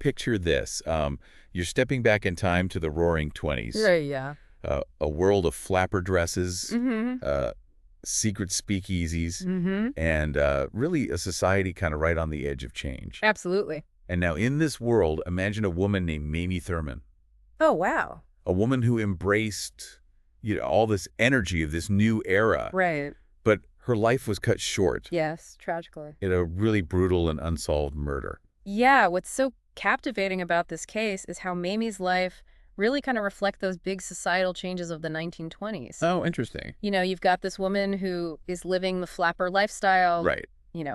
picture this. You're stepping back in time to the Roaring '20s. Right, yeah. A world of flapper dresses, Mm-hmm. secret speakeasies, Mm-hmm. and really a society kind of right on the edge of change. Absolutely. And now in this world, imagine a woman named Mamie Thurman, Oh, wow. a woman who embraced all this energy of this new era, Right. but her life was cut short Yes, tragically. in a really brutal and unsolved murder. Yeah, what's so captivating about this case is how Mamie's life really kind of reflect those big societal changes of the 1920s. Oh, interesting. You've got this woman who is living the flapper lifestyle, Right.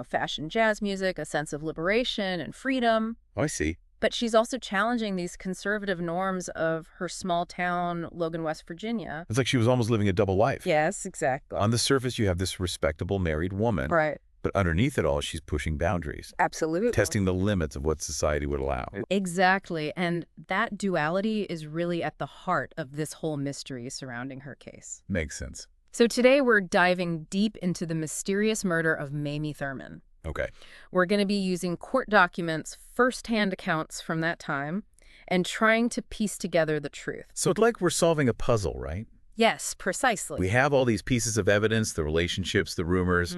Fashion, jazz music, a sense of liberation and freedom. Oh, I see. But she's also challenging these conservative norms of her small town, Logan, West Virginia. It's like she was almost living a double life. Yes, exactly. On the surface, you have this respectable married woman. Right. But underneath it all, she's pushing boundaries, Absolutely. testing the limits of what society would allow. Exactly. And that duality is really at the heart of this whole mystery surrounding her case. Makes sense. So today we're diving deep into the mysterious murder of Mamie Thurman. Okay. We're going to be using court documents, first-hand accounts from that time, and trying to piece together the truth. So it's like we're solving a puzzle, right? Yes, precisely. We have all these pieces of evidence, the relationships, the rumors.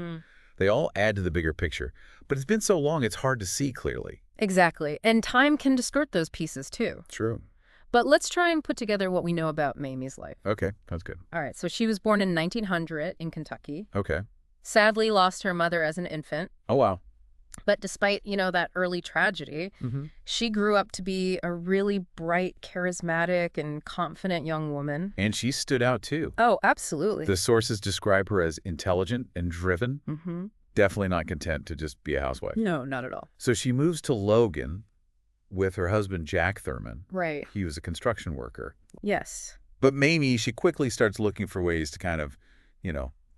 They all add to the bigger picture. But it's been so long, it's hard to see clearly. Exactly. And time can distort those pieces, too. True. But let's try and put together what we know about Mamie's life. Okay, that's good. All right, so she was born in 1900 in Kentucky. Okay. Sadly lost her mother as an infant. Oh, wow. But despite, that early tragedy, she grew up to be a really bright, charismatic, and confident young woman. And she stood out, too. Oh, absolutely. The sources describe her as intelligent and driven. Mm-hmm. Definitely not content to just be a housewife. No, not at all. So she moves to Logan with her husband, Jack Thurman. Right. He was a construction worker. Yes. But Mamie, she quickly starts looking for ways to kind of,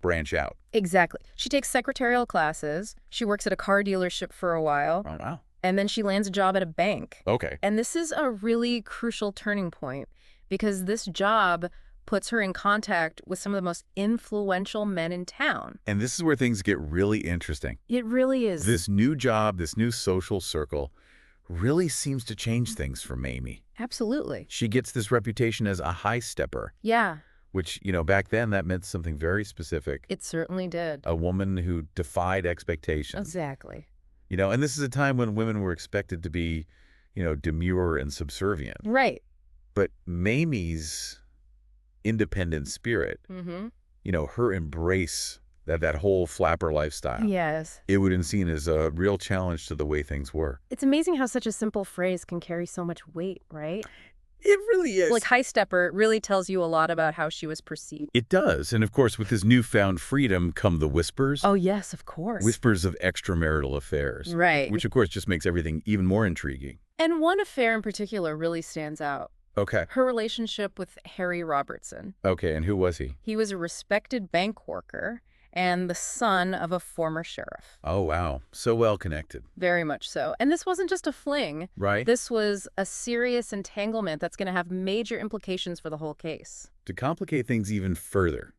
branch out. Exactly. She takes secretarial classes. She works at a car dealership for a while. Oh, wow. And then she lands a job at a bank. Okay. And this is a really crucial turning point because this job puts her in contact with some of the most influential men in town. And this is where things get really interesting. It really is. This new job, this new social circle, really seems to change things for Mamie. Absolutely. She gets this reputation as a high stepper. Yeah. Which, back then that meant something very specific. It certainly did. A woman who defied expectations. Exactly. And this is a time when women were expected to be, demure and subservient. Right. But Mamie's independent spirit, her embrace that whole flapper lifestyle. Yes. It would have been seen as a real challenge to the way things were. It's amazing how such a simple phrase can carry so much weight, right? It really is. Like high stepper, it really tells you a lot about how she was perceived. It does. And of course, with this newfound freedom come the whispers. Oh, yes, of course. Whispers of extramarital affairs. Right. Which, of course, just makes everything even more intriguing. And one affair in particular really stands out. Okay. Her relationship with Harry Robertson. Okay, and who was he? He was a respected bank worker and the son of a former sheriff. Oh, wow. So well connected. Very much so. And this wasn't just a fling. Right. This was a serious entanglement that's going to have major implications for the whole case. To complicate things even further,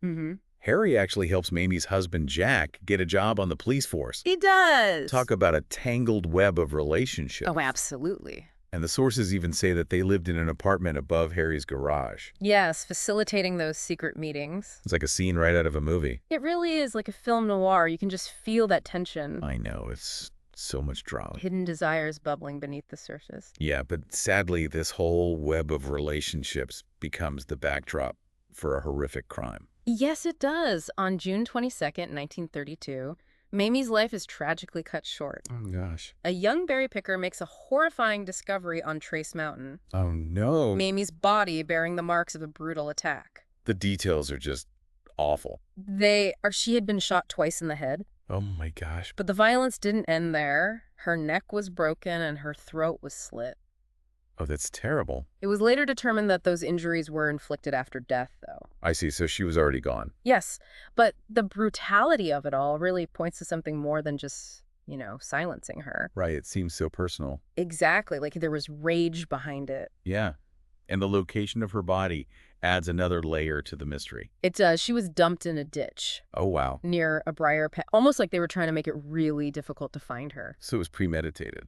Harry actually helps Mamie's husband, Jack, get a job on the police force. He does. Talk about a tangled web of relationships. Oh, absolutely. And the sources even say that they lived in an apartment above Harry's garage. Yes, facilitating those secret meetings. It's like a scene right out of a movie. It really is like a film noir. You can just feel that tension. I know, it's so much drama. Hidden desires bubbling beneath the surface. Yeah, but sadly, this whole web of relationships becomes the backdrop for a horrific crime. Yes, it does. On June 22nd, 1932, Mamie's life is tragically cut short. Oh, gosh. A young berry picker makes a horrifying discovery on Trace Mountain. Oh, no. Mamie's body bearing the marks of a brutal attack. The details are just awful. She had been shot twice in the head. Oh, my gosh. But the violence didn't end there. Her neck was broken and her throat was slit. Oh, that's terrible. It was later determined that those injuries were inflicted after death, though. I see. So she was already gone. Yes, but the brutality of it all really points to something more than just, silencing her. Right. It seems so personal. Exactly. Like there was rage behind it. Yeah. And the location of her body adds another layer to the mystery. It does. She was dumped in a ditch. Oh, wow. Near a briar patch. Almost like they were trying to make it really difficult to find her. So it was premeditated.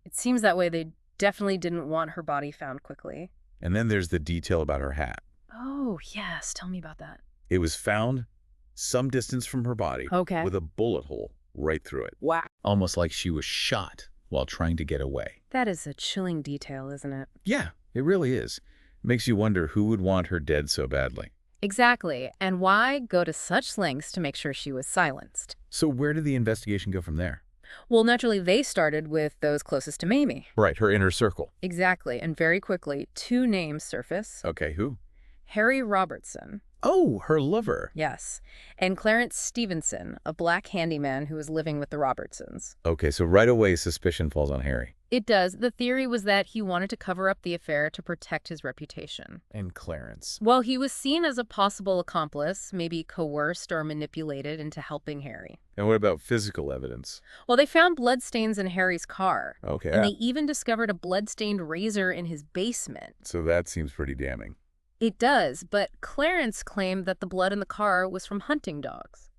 It seems that way. They definitely didn't want her body found quickly. And then there's the detail about her hat. Oh, yes. Tell me about that. It was found some distance from her body Okay. with a bullet hole right through it. Wow. Almost like she was shot while trying to get away. That is a chilling detail, isn't it? Yeah, it really is. Makes you wonder who would want her dead so badly. Exactly. And why go to such lengths to make sure she was silenced? So where did the investigation go from there? Well, naturally, they started with those closest to Mamie. Right, her inner circle. Exactly. And very quickly, two names surface. Okay, who? Harry Robertson. Oh, her lover. Yes. And Clarence Stevenson, a black handyman who was living with the Robertsons. Okay, so right away suspicion falls on Harry. It does. The theory was that he wanted to cover up the affair to protect his reputation. And Clarence. Well, he was seen as a possible accomplice, maybe coerced or manipulated into helping Harry. And what about physical evidence? Well, they found bloodstains in Harry's car. Okay. And they even discovered a blood-stained razor in his basement. So that seems pretty damning. It does, but Clarence claimed that the blood in the car was from hunting dogs.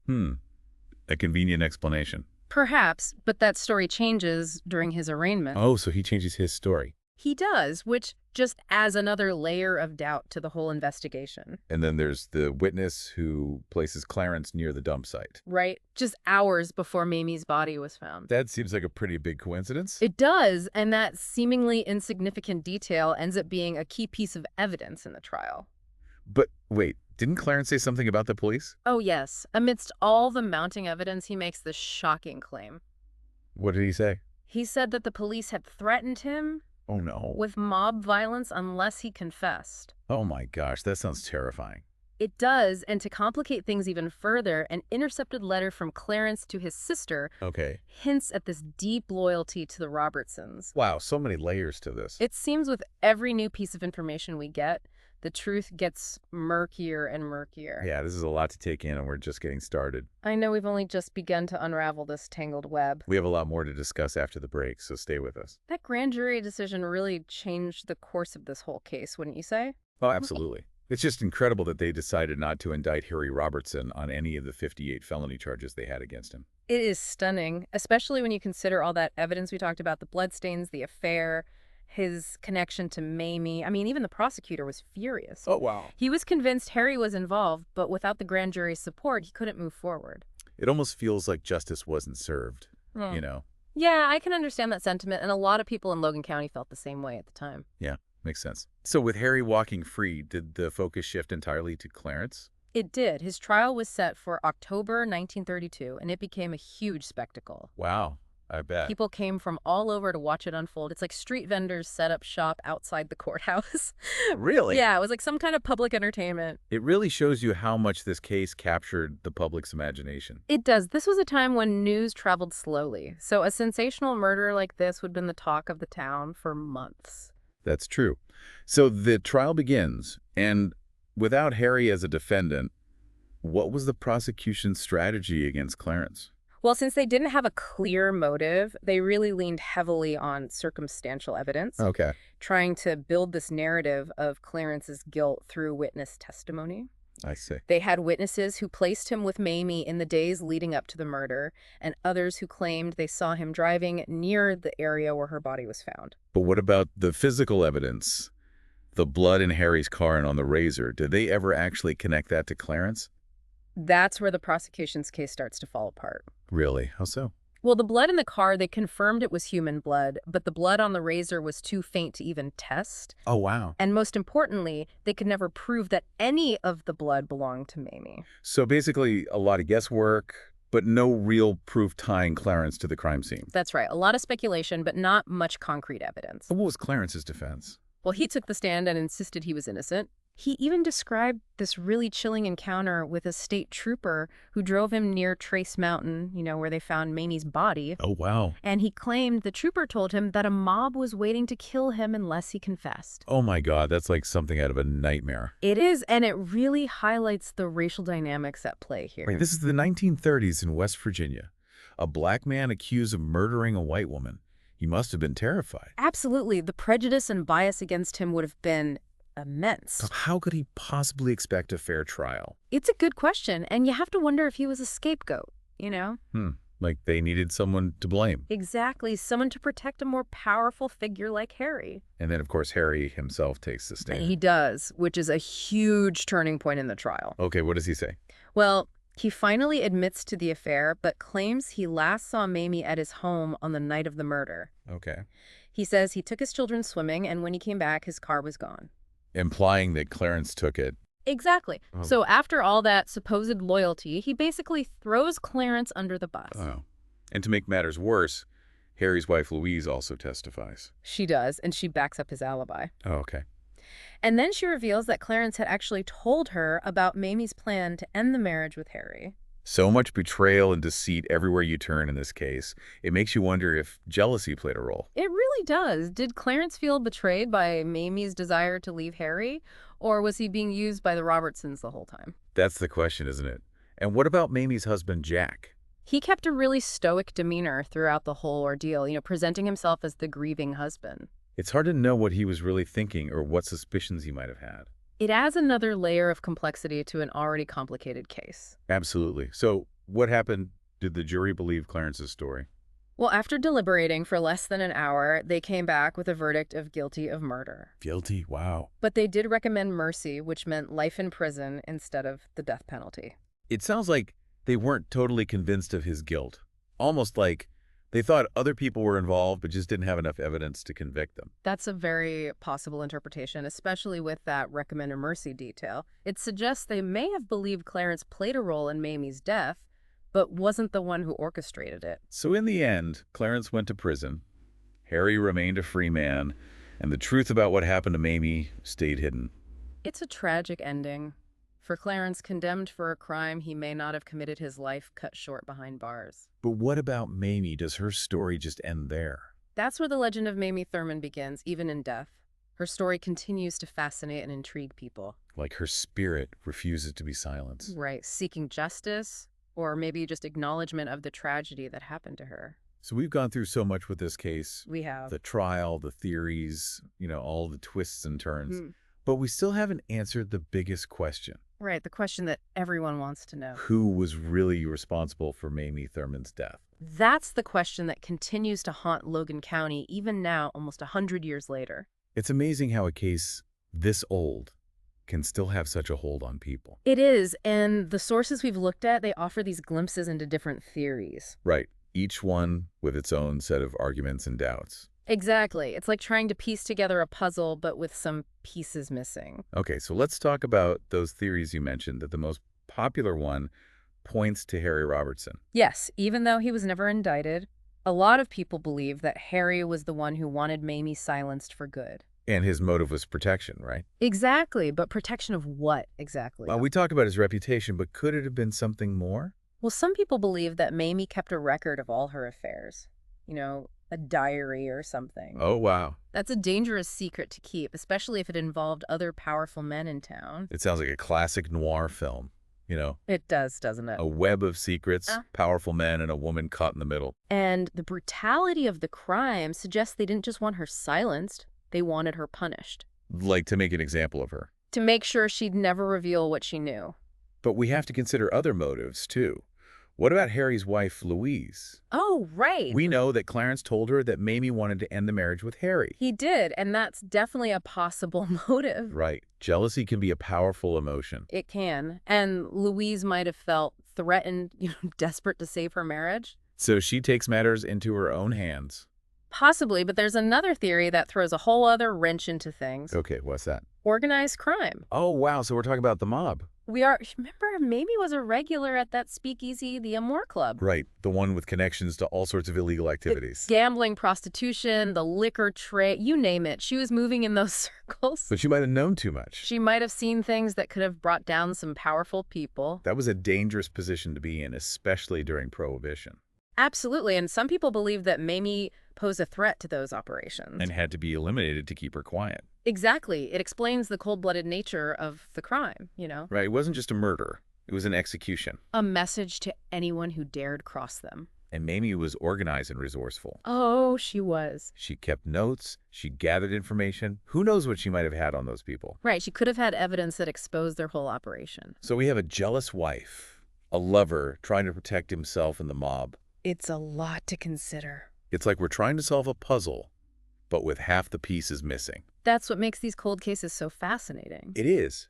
A convenient explanation. Perhaps, but that story changes during his arraignment. Oh, so he changes his story. He does, which just adds another layer of doubt to the whole investigation. And then there's the witness who places Clarence near the dump site. Right? Just hours before Mamie's body was found. That seems like a pretty big coincidence. It does, and that seemingly insignificant detail ends up being a key piece of evidence in the trial. But wait, didn't Clarence say something about the police? Oh, yes. Amidst all the mounting evidence, he makes this shocking claim. What did he say? He said that the police had threatened him Oh, no. with mob violence unless he confessed. Oh, my gosh, that sounds terrifying. It does, and to complicate things even further, an intercepted letter from Clarence to his sister Okay. hints at this deep loyalty to the Robertsons. Wow, so many layers to this. It seems with every new piece of information we get, the truth gets murkier and murkier. Yeah, this is a lot to take in, and we're just getting started. I know we've only just begun to unravel this tangled web. We have a lot more to discuss after the break, so stay with us. That grand jury decision really changed the course of this whole case, wouldn't you say? Oh, absolutely. It's just incredible that they decided not to indict Harry Robertson on any of the 58 felony charges they had against him. It is stunning, especially when you consider all that evidence we talked about, the bloodstains, the affair, his connection to Mamie. I mean, even the prosecutor was furious. Oh, wow. He was convinced Harry was involved, but without the grand jury's support, he couldn't move forward. It almost feels like justice wasn't served, Hmm. you know? Yeah, I can understand that sentiment, and a lot of people in Logan County felt the same way at the time. Yeah, makes sense. So with Harry walking free, did the focus shift entirely to Clarence? It did. His trial was set for October 1932, and it became a huge spectacle. Wow, I bet. People came from all over to watch it unfold. It's like street vendors set up shop outside the courthouse. Really? Yeah, it was like some kind of public entertainment. It really shows you how much this case captured the public's imagination. It does. This was a time when news traveled slowly. So a sensational murder like this would have been the talk of the town for months. That's true. So the trial begins, and without Harry as a defendant, what was the prosecution's strategy against Clarence? Well, since they didn't have a clear motive, they really leaned heavily on circumstantial evidence, Okay. trying to build this narrative of Clarence's guilt through witness testimony. I see. They had witnesses who placed him with Mamie in the days leading up to the murder, and others who claimed they saw him driving near the area where her body was found. But what about the physical evidence? The blood in Harry's car and on the razor. Did they ever actually connect that to Clarence? That's where the prosecution's case starts to fall apart. Really? How so? Well, the blood in the car, they confirmed it was human blood, but the blood on the razor was too faint to even test. Oh, wow. And most importantly, they could never prove that any of the blood belonged to Mamie. So basically a lot of guesswork, but no real proof tying Clarence to the crime scene. That's right. A lot of speculation, but not much concrete evidence. What was Clarence's defense? Well, he took the stand and insisted he was innocent. He even described this really chilling encounter with a state trooper who drove him near Trace Mountain, where they found Mamie's body. Oh, wow. And he claimed the trooper told him that a mob was waiting to kill him unless he confessed. Oh, my God. That's like something out of a nightmare. It is, and it really highlights the racial dynamics at play here. Wait, this is the 1930s in West Virginia. A black man accused of murdering a white woman. He must have been terrified. Absolutely. The prejudice and bias against him would have been immense. So how could he possibly expect a fair trial? It's a good question, and you have to wonder if he was a scapegoat, Like they needed someone to blame. Exactly, someone to protect a more powerful figure like Harry. And then, of course, Harry himself takes the He stand. does, which is a huge turning point in the trial. Okay, what does he say? Well, he finally admits to the affair, but claims he last saw Mamie at his home on the night of the murder. Okay. He says he took his children swimming, and when he came back, his car was gone. Implying that Clarence took it. Exactly. Oh. So after all that supposed loyalty, he basically throws Clarence under the bus. Oh. And to make matters worse, Harry's wife Louise also testifies. She does, and she backs up his alibi. Oh, okay. And then she reveals that Clarence had actually told her about Mamie's plan to end the marriage with Harry. So much betrayal and deceit everywhere you turn in this case. It makes you wonder if jealousy played a role. It really does. Did Clarence feel betrayed by Mamie's desire to leave Harry, or was he being used by the Robertsons the whole time? That's the question, isn't it? And what about Mamie's husband, Jack? He kept a really stoic demeanor throughout the whole ordeal, presenting himself as the grieving husband. It's hard to know what he was really thinking or what suspicions he might have had. It adds another layer of complexity to an already complicated case. Absolutely. So what happened? Did the jury believe Clarence's story? Well, after deliberating for less than an hour, they came back with a verdict of guilty of murder. Guilty? Wow. But they did recommend mercy, which meant life in prison instead of the death penalty. It sounds like they weren't totally convinced of his guilt. Almost like they thought other people were involved but just didn't have enough evidence to convict them. That's a very possible interpretation, especially with that recommended mercy detail. It suggests they may have believed Clarence played a role in Mamie's death, but wasn't the one who orchestrated it. So in the end, Clarence went to prison, Harry remained a free man, and the truth about what happened to Mamie stayed hidden. It's a tragic ending. For Clarence, condemned for a crime he may not have committed, his life cut short behind bars. But what about Mamie? Does her story just end there? That's where the legend of Mamie Thurman begins, even in death. Her story continues to fascinate and intrigue people. Like her spirit refuses to be silenced. Right, seeking justice, or maybe just acknowledgement of the tragedy that happened to her. So we've gone through so much with this case. We have. The trial, the theories, all the twists and turns. Mhm. But we still haven't answered the biggest question. Right, the question that everyone wants to know. Who was really responsible for Mamie Thurman's death? That's the question that continues to haunt Logan County even now, almost 100 years later. It's amazing how a case this old can still have such a hold on people. It is, and the sources we've looked at, they offer these glimpses into different theories. Right. Each one with its own set of arguments and doubts. Exactly. It's like trying to piece together a puzzle, but with some pieces missing. Okay, so let's talk about those theories you mentioned, that the most popular one points to Harry Robertson. Yes, even though he was never indicted, a lot of people believe that Harry was the one who wanted Mamie silenced for good. And his motive was protection, right? Exactly, but protection of what exactly? Well, we talk about his reputation, but could it have been something more? Well, some people believe that Mamie kept a record of all her affairs. A diary or something. Oh, wow. That's a dangerous secret to keep, especially if it involved other powerful men in town. It sounds like a classic noir film, It does, doesn't it? a web of secrets, powerful men, and a woman caught in the middle. And the brutality of the crime suggests they didn't just want her silenced, they wanted her punished. Like to make an example of her. To make sure she'd never reveal what she knew. But we have to consider other motives, too. What about Harry's wife, Louise? Oh, right. We know that Clarence told her that Mamie wanted to end the marriage with Harry. He did, and that's definitely a possible motive. Right. Jealousy can be a powerful emotion. It can. And Louise might have felt threatened, desperate to save her marriage. So she takes matters into her own hands. Possibly, but there's another theory that throws a whole other wrench into things. Okay, what's that? Organized crime. Oh, wow. So we're talking about the mob. Remember, Mamie was a regular at that speakeasy, the Amour Club. Right. The one with connections to all sorts of illegal activities. Gambling, prostitution, the liquor trade, you name it. She was moving in those circles. But she might have known too much. She might have seen things that could have brought down some powerful people. That was a dangerous position to be in, especially during Prohibition. Absolutely, and some people believe that Mamie posed a threat to those operations. And had to be eliminated to keep her quiet. Exactly. It explains the cold-blooded nature of the crime, Right. It wasn't just a murder. It was an execution. A message to anyone who dared cross them. And Mamie was organized and resourceful. Oh, she was. She kept notes. She gathered information. Who knows what she might have had on those people? Right. She could have had evidence that exposed their whole operation. So we have a jealous wife, a lover trying to protect himself and the mob, It's a lot to consider. It's like we're trying to solve a puzzle, but with half the pieces missing. That's what makes these cold cases so fascinating. It is.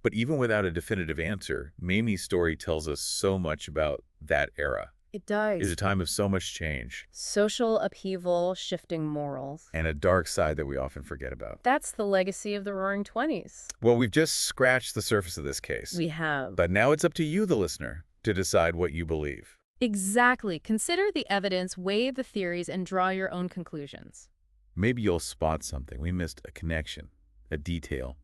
But even without a definitive answer, Mamie's story tells us so much about that era. It It's does. a time of so much change Social upheaval, shifting morals. and a dark side that we often forget about. That's the legacy of the Roaring Twenties. Well, we've just scratched the surface of this case. We have. But now it's up to you, the listener, to decide what you believe. Exactly. Consider the evidence, weigh the theories, and draw your own conclusions. Maybe you'll spot something. We missed a connection, a detail.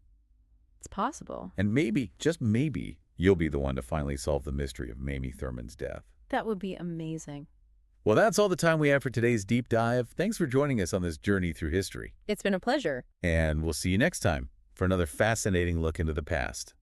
It's possible. And maybe, just maybe, you'll be the one to finally solve the mystery of Mamie Thurman's death. That would be amazing. Well, that's all the time we have for today's deep dive. Thanks for joining us on this journey through history. It's been a pleasure. And we'll see you next time for another fascinating look into the past.